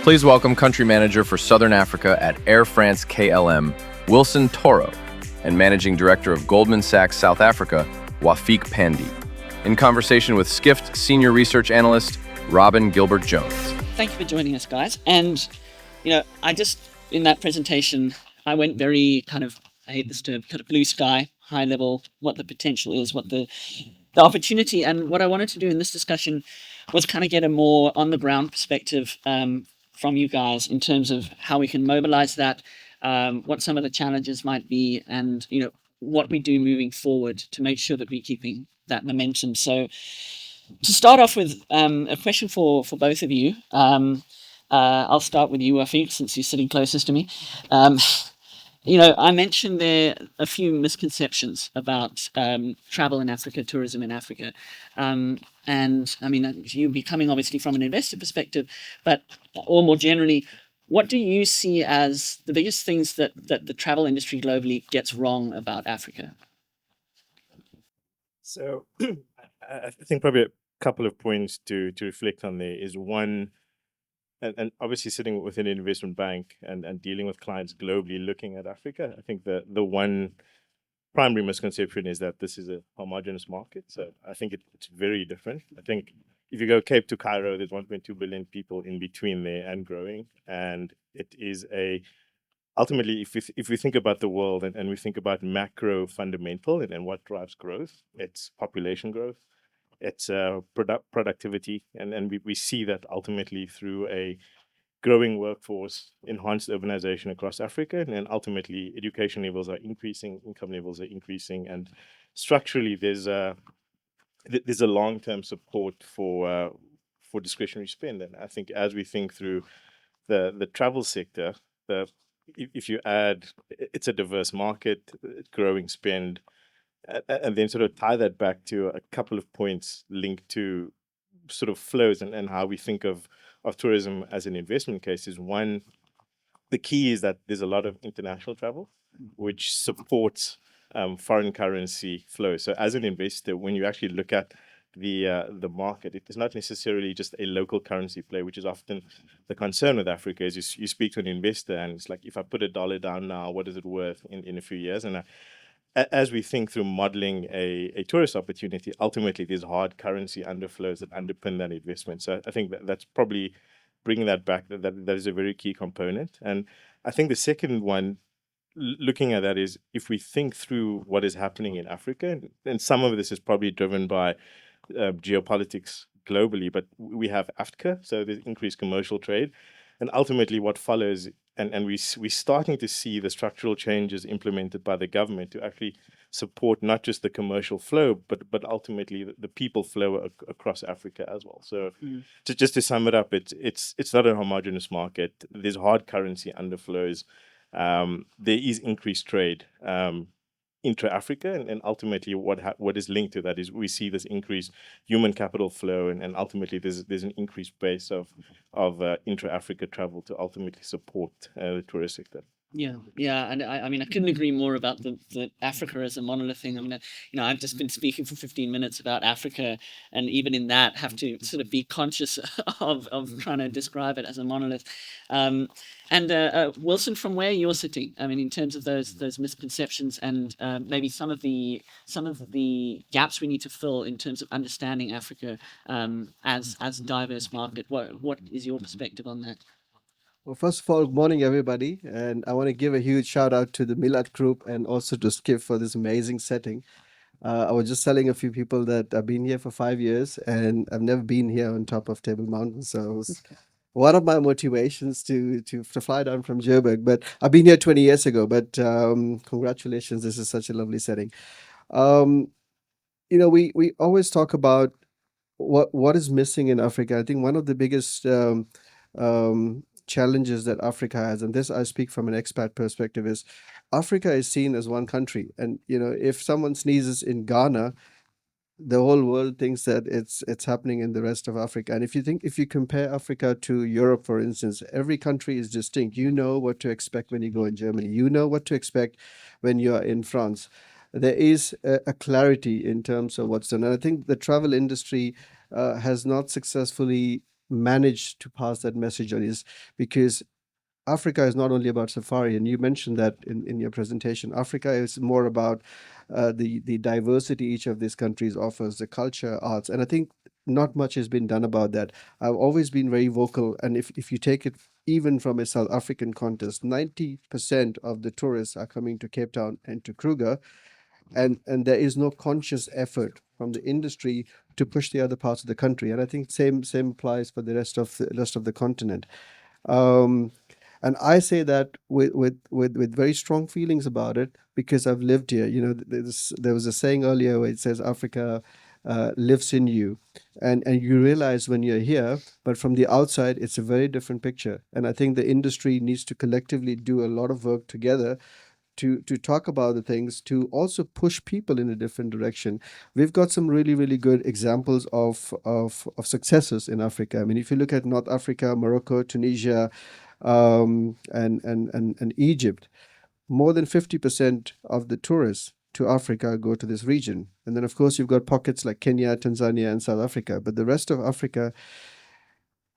Please welcome Country Manager for Southern Africa at Air France-KLM, Wilson Tauro, and Managing Director of Goldman Sachs South Africa, Wafeeq Pandey, in conversation with Skift Senior Research Analyst, Gilbert-Jones. Thank you for joining us, guys. And, in that presentation, I went very I hate this term, kind of blue sky, high level, what the potential is, what the opportunity. And what I wanted to do in this discussion was kind of get a more on the ground perspective from you guys in terms of how we can mobilize that, what some of the challenges might be, and, what we do moving forward to make sure that we're keeping that momentum. So to start off with a question for both of you. I'll start with you, Wafeeq, since you're sitting closest to me. I mentioned there a few misconceptions about travel in Africa, tourism in Africa. You'll be coming obviously from an investor perspective, or more generally, what do you see as the biggest things that the travel industry globally gets wrong about Africa? So I think probably a couple of points to reflect on there is one, and obviously sitting within an investment bank and dealing with clients globally looking at Africa, I think the one primary misconception is that this is a homogeneous market. So I think it's very different. I think if you go Cape to Cairo, there's 1.2 billion people in between there and growing. And it is ultimately, if we think about the world and we think about macro fundamental and what drives growth, it's population growth. It's productivity, and we see that ultimately through a growing workforce, enhanced urbanization across Africa, and then ultimately education levels are increasing, income levels are increasing, and structurally there's a long-term support for discretionary spend. And I think as we think through the travel sector, if you add, it's a diverse market, growing spend. And then sort of tie that back to a couple of points linked to sort of flows and how we think of tourism as an investment case is one, the key is that there's a lot of international travel, which supports foreign currency flow. So as an investor, when you actually look at the market, it's not necessarily just a local currency play, which is often the concern with Africa is you speak to an investor and it's like, if I put $1 down now, what is it worth in a few years? And as we think through modeling a tourist opportunity, ultimately there's hard currency underflows that underpin that investment. So I think that's probably bringing that back, that is a very key component. And I think the second one, looking at that, is if we think through what is happening in Africa, and some of this is probably driven by geopolitics globally, but we have AfCFTA, so there's increased commercial trade. And ultimately what follows, and we're starting to see the structural changes implemented by the government to actually support not just the commercial flow, but ultimately the people flow across Africa as well. So just to sum it up, it's not a homogeneous market. There's hard currency underflows. There is increased trade intra-Africa, and ultimately what is linked to that is we see this increased human capital flow, and ultimately there's an increased base of intra-Africa travel to ultimately support the tourist sector. Yeah, and I couldn't agree more about the Africa as a monolith thing. I've just been speaking for 15 minutes about Africa, and even in that, have to sort of be conscious of trying to describe it as a monolith. Wilson, from where you're sitting, in terms of those misconceptions and maybe some of the gaps we need to fill in terms of understanding Africa as a diverse market, what is your perspective on that? Well, first of all, good morning, everybody. And I want to give a huge shout out to the Milad Group and also to Skift for this amazing setting. I was just telling a few people that I've been here for 5 years and I've never been here on top of Table Mountain. So it was one of my motivations to fly down from Joburg. But I've been here 20 years ago. But congratulations, this is such a lovely setting. We always talk about what is missing in Africa. I think one of the biggest challenges that Africa has, and this I speak from an expat perspective, is Africa is seen as one country. And if someone sneezes in Ghana, the whole world thinks that it's happening in the rest of Africa. And if you compare Africa to Europe, for instance, every country is distinct. You know what to expect when you go in Germany. You know what to expect when you are in France. There is a clarity in terms of what's done. And I think the travel industry has not successfully manage to pass that message on is because Africa is not only about safari, and you mentioned that in your presentation. Africa is more about the diversity each of these countries offers, the culture, arts, and I think not much has been done about that. I've always been very vocal, and if you take it even from a South African context, 90% of the tourists are coming to Cape Town and to Kruger, and there is no conscious effort from the industry to push the other parts of the country. And I think same applies for the rest of the continent. Um, and I say that with very strong feelings about it because I've lived here. You know, there was a saying earlier where it says Africa lives in you, and you realize when you're here, but from the outside, it's a very different picture. And I think the industry needs to collectively do a lot of work together to talk about the things, to also push people in a different direction. We've got some really good examples of successes in Africa. I mean, if you look at North Africa, Morocco, Tunisia, and Egypt, more than 50% of the tourists to Africa go to this region. And then, of course, you've got pockets like Kenya, Tanzania, and South Africa. But the rest of Africa,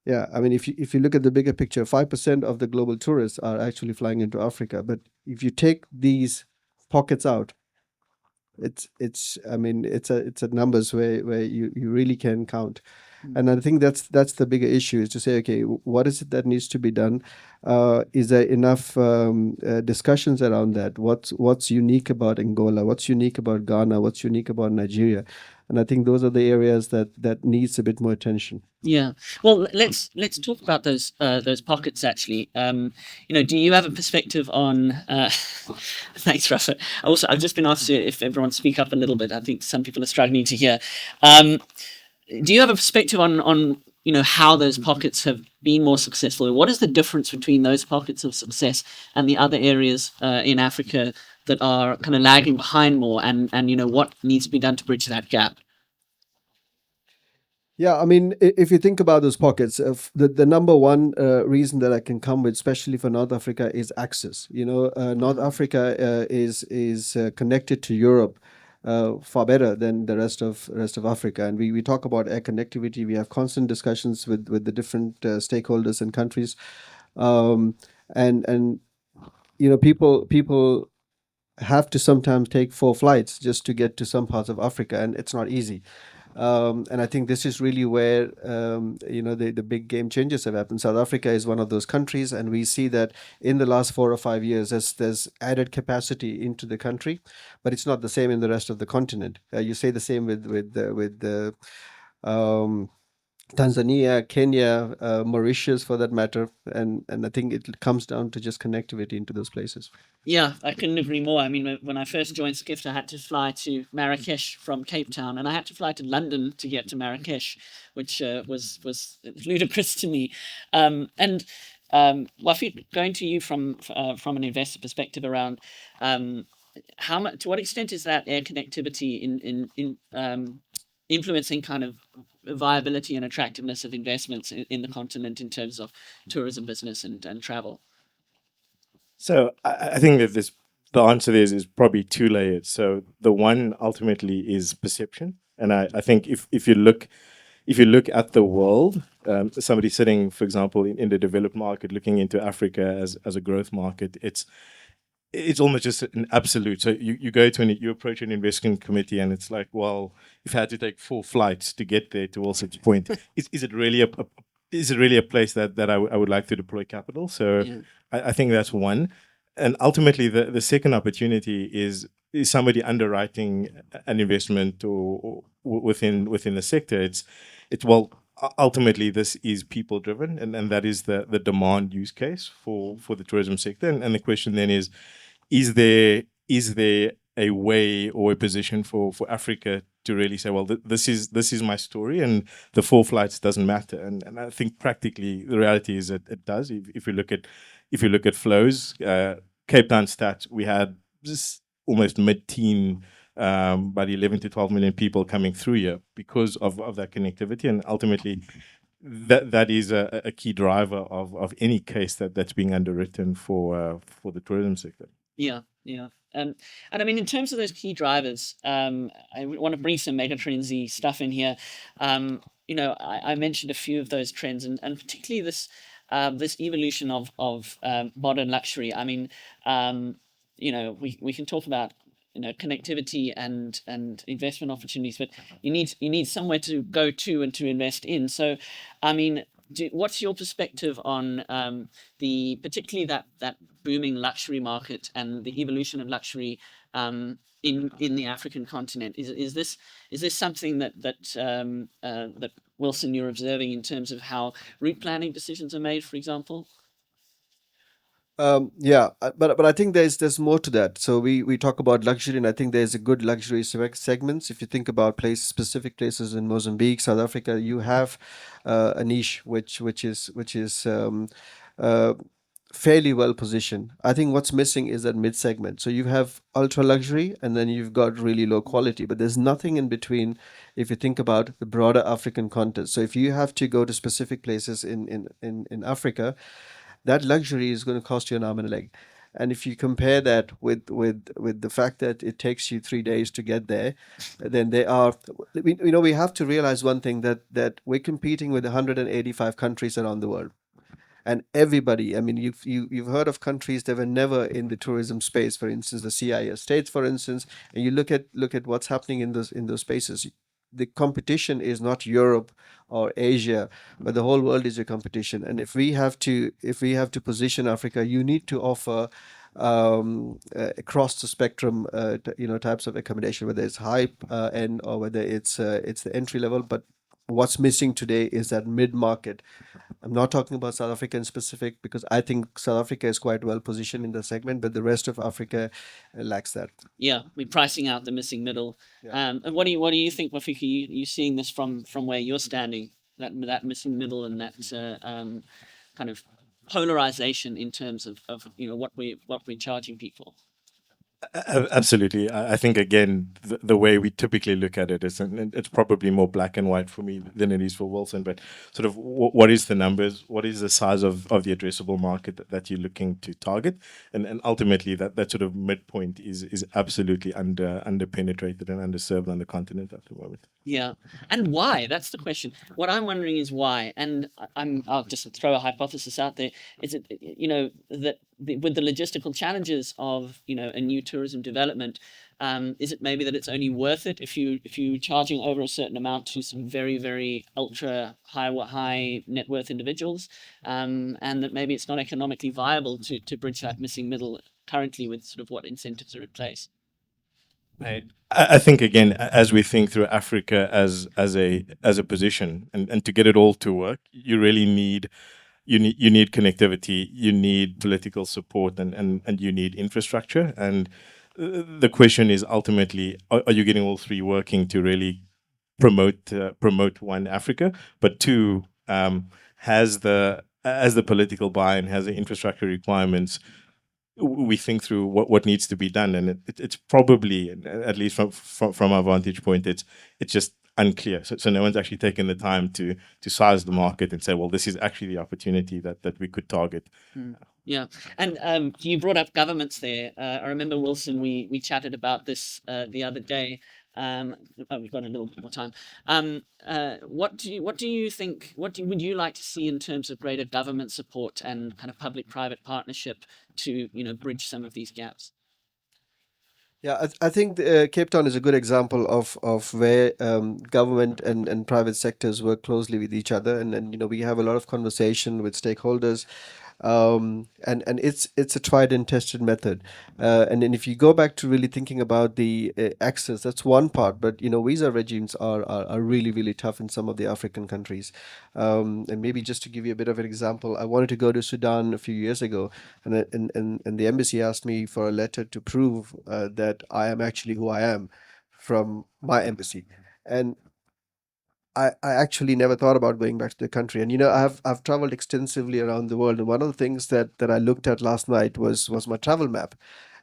yeah, I mean, if you look at the bigger picture, 5% of the global tourists are actually flying into Africa. But if you take these pockets out, it's I mean it's a numbers where you really can count. And I think that's the bigger issue, is to say, okay, what is it that needs to be done? Is there enough discussions around that? What's unique about Angola? What's unique about Ghana? What's unique about Nigeria? And I think those are the areas that needs a bit more attention. Yeah. Well, let's talk about those pockets actually. You know, do you have a perspective on? Thanks, Rafa. Also, I've just been asked if everyone speak up a little bit. I think some people are struggling to hear. Do you have a perspective on you know how those pockets have been more successful? What is the difference between those pockets of success and the other areas in Africa that are kind of lagging behind more? And you know what needs to be done to bridge that gap? Yeah, I mean, if you think about those pockets, the number one reason that I can come with, especially for North Africa, is access. You know, North Africa is connected to Europe far better than the rest of Africa. And we talk about air connectivity. We have constant discussions with the different stakeholders and countries, um, and you know, people have to sometimes take 4 flights just to get to some parts of Africa, and it's not easy. And I think this is really where you know the big game changes have happened. South Africa is one of those countries, and we see that in the last 4 or 5 years, there's added capacity into the country, but it's not the same in the rest of the continent. You say the same with the Tanzania, Kenya, Mauritius, for that matter, and I think it comes down to just connectivity into those places. Yeah, I couldn't agree more. I mean, when I first joined Skift, I had to fly to Marrakesh from Cape Town, and I had to fly to London to get to Marrakesh, which was ludicrous to me. Wafeeq, going to you from an investor perspective around how much, to what extent is that air connectivity in influencing kind of viability and attractiveness of investments in the continent in terms of tourism business and travel? So I think that the answer there is probably two layered. So the one ultimately is perception, and I think if you look at the world, somebody sitting, for example, in the developed market, looking into Africa as a growth market, it's almost just an absolute. So you go to you approach an investment committee, and it's like, well, if I had to take 4 flights to get there to Walsall's Point, is it really a place that I would like to deploy capital? So Yeah. I think that's one. And ultimately, the second opportunity is somebody underwriting an investment or within the sector. It's well, ultimately this is people driven, and that is the demand use case for the tourism sector. And the question then is there a way or a position for Africa to really say, well, this is my story, and the 4 flights doesn't matter. And I think practically the reality is that it does. If you look at flows, Cape Town stats, we had just almost mid-teen, about 11 to 12 million people coming through here because of that connectivity, and ultimately that is a key driver of any case that's being underwritten for the tourism sector. Yeah, yeah. And I mean, in terms of those key drivers, I want to bring some megatrendsy stuff in here. I mentioned a few of those trends, and particularly this evolution of modern luxury. I mean, we can talk about connectivity and investment opportunities, but you need somewhere to go to and to invest in. So, I mean, what's your perspective on the particularly that booming luxury market and the evolution of luxury in the African continent? Is this something that Wilson, you're observing in terms of how route planning decisions are made, for example? Yeah, but I think there's more to that. So we talk about luxury, and I think there's a good luxury segments. If you think about specific places in Mozambique, South Africa, you have a niche which is uh, fairly well positioned. I think what's missing is that mid segment. So you have ultra luxury, and then you've got really low quality, but there's nothing in between. If you think about the broader African context, so if you have to go to specific places in Africa, that luxury is going to cost you an arm and a leg. And if you compare that with the fact that it takes you 3 days to get there, then they are. We have to realize one thing, that we're competing with 185 countries around the world, and everybody. I mean, you've heard of countries that were never in the tourism space. For instance, the CIS states, for instance, and you look at what's happening in those spaces. The competition is not Europe or Asia, but the whole world is your competition. And if we have to position Africa, you need to offer across the spectrum, types of accommodation, whether it's high end or whether it's the entry level. But what's missing today is that mid market. I'm not talking about South Africa in specific, because I think South Africa is quite well positioned in the segment, but the rest of Africa lacks that. Yeah, we're pricing out the missing middle. Yeah. And what do you think, Wafeeq? You seeing this from where you're standing, that missing middle and that kind of polarization in terms of what we're charging people? Absolutely. I think, again, the way we typically look at it is, and it's probably more black and white for me than it is for Wilson, but sort of what is the numbers? What is the size of the addressable market that you're looking to target? And ultimately, that sort of midpoint is absolutely under penetrated and underserved on the continent at the moment. Yeah, and why? That's the question. What I'm wondering is why. And I'll just throw a hypothesis out there. Is it that with the logistical challenges of a new tourism development, is it maybe that it's only worth it if you're charging over a certain amount to some very, very ultra high net worth individuals, and that maybe it's not economically viable to bridge that missing middle currently with sort of what incentives are in place? I think, again, as we think through Africa as a position, and to get it all to work, you really need connectivity, you need political support, and you need infrastructure. And the question is ultimately, are you getting all three working to really promote one, Africa, but two, has the political buy-in, has the infrastructure requirements. We think through what needs to be done, and it's probably, at least from our vantage point, it's just unclear. So no one's actually taken the time to size the market and say, well, this is actually the opportunity that we could target. Yeah, and you brought up governments there. I remember, Wilson, we chatted about this the other day. We've got a little bit more time. What do you think? Would you like to see in terms of greater government support and kind of public-private partnership to bridge some of these gaps? Yeah, I think Cape Town is a good example of where government and private sectors work closely with each other, and we have a lot of conversation with stakeholders, and it's a tried and tested method. And then if you go back to really thinking about the access, that's one part. But visa regimes are really really tough in some of the African countries. And maybe just to give you a bit of an example, I wanted to go to Sudan a few years ago, and the embassy asked me for a letter to prove that I am actually who I am from my embassy. And I actually never thought about going back to the country. And I've traveled extensively around the world, and one of the things that I looked at last night was my travel map,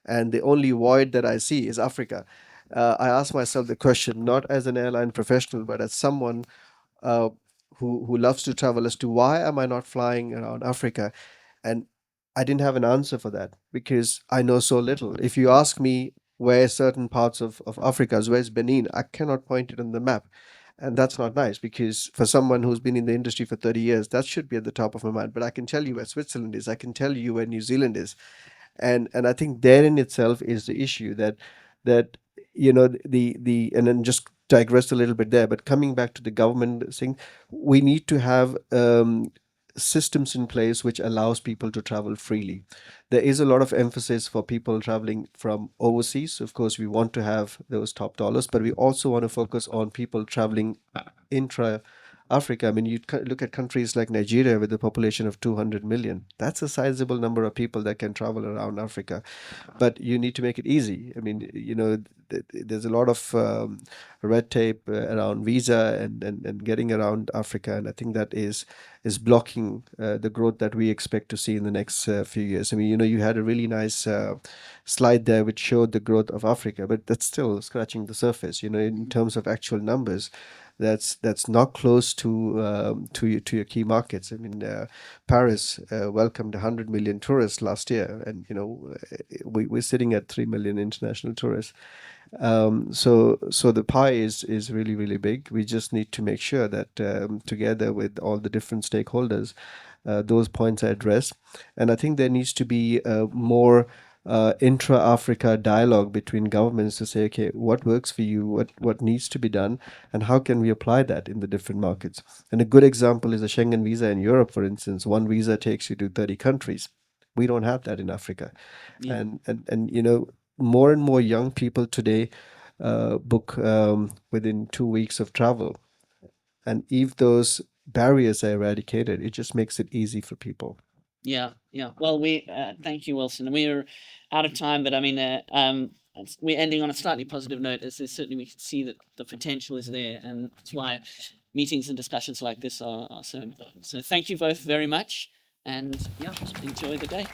and the only void that I see is Africa. I asked myself the question, not as an airline professional, but as someone uh, who loves to travel, as to why am I not flying around Africa? And I didn't have an answer for that, because I know so little. If you ask me where certain parts of Africa is, where's Benin, I cannot point it on the map. And that's not nice, because for someone who's been in the industry for 30 years, that should be at the top of my mind. But I can tell you where Switzerland is, I can tell you where New Zealand is. And I think therein itself is the issue, that the and then just digress a little bit there, but coming back to the government thing, we need to have systems in place which allows people to travel freely. There is a lot of emphasis for people traveling from overseas. Of course, we want to have those top dollars, but we also want to focus on people traveling intra Africa. I mean, you look at countries like Nigeria with a population of 200 million. That's a sizable number of people that can travel around Africa, but you need to make it easy. I mean, there's a lot of red tape around visa and getting around Africa, and I think that is blocking the growth that we expect to see in the next few years. I mean, you had a really nice slide there which showed the growth of Africa, but that's still scratching the surface. In terms of actual numbers, that's not close to your key markets. I mean, Paris welcomed 100 million tourists last year, and we're sitting at 3 million international tourists. So the pie is really, really big. We just need to make sure that together with all the different stakeholders, those points are addressed. And I think there needs to be more intra-Africa dialogue between governments to say, okay, what works for you, what needs to be done, and how can we apply that in the different markets. And a good example is a Schengen visa in Europe, for instance. One visa takes you to 30 countries. We don't have that in Africa. Yeah. And more and more young people today book within 2 weeks of travel. And if those barriers are eradicated, it just makes it easy for people. Yeah. Well, we thank you, Wilson. We're out of time, but I mean, we're ending on a slightly positive note, as certainly we can see that the potential is there, and that's why meetings and discussions like this are so important. So thank you both very much, and enjoy the day.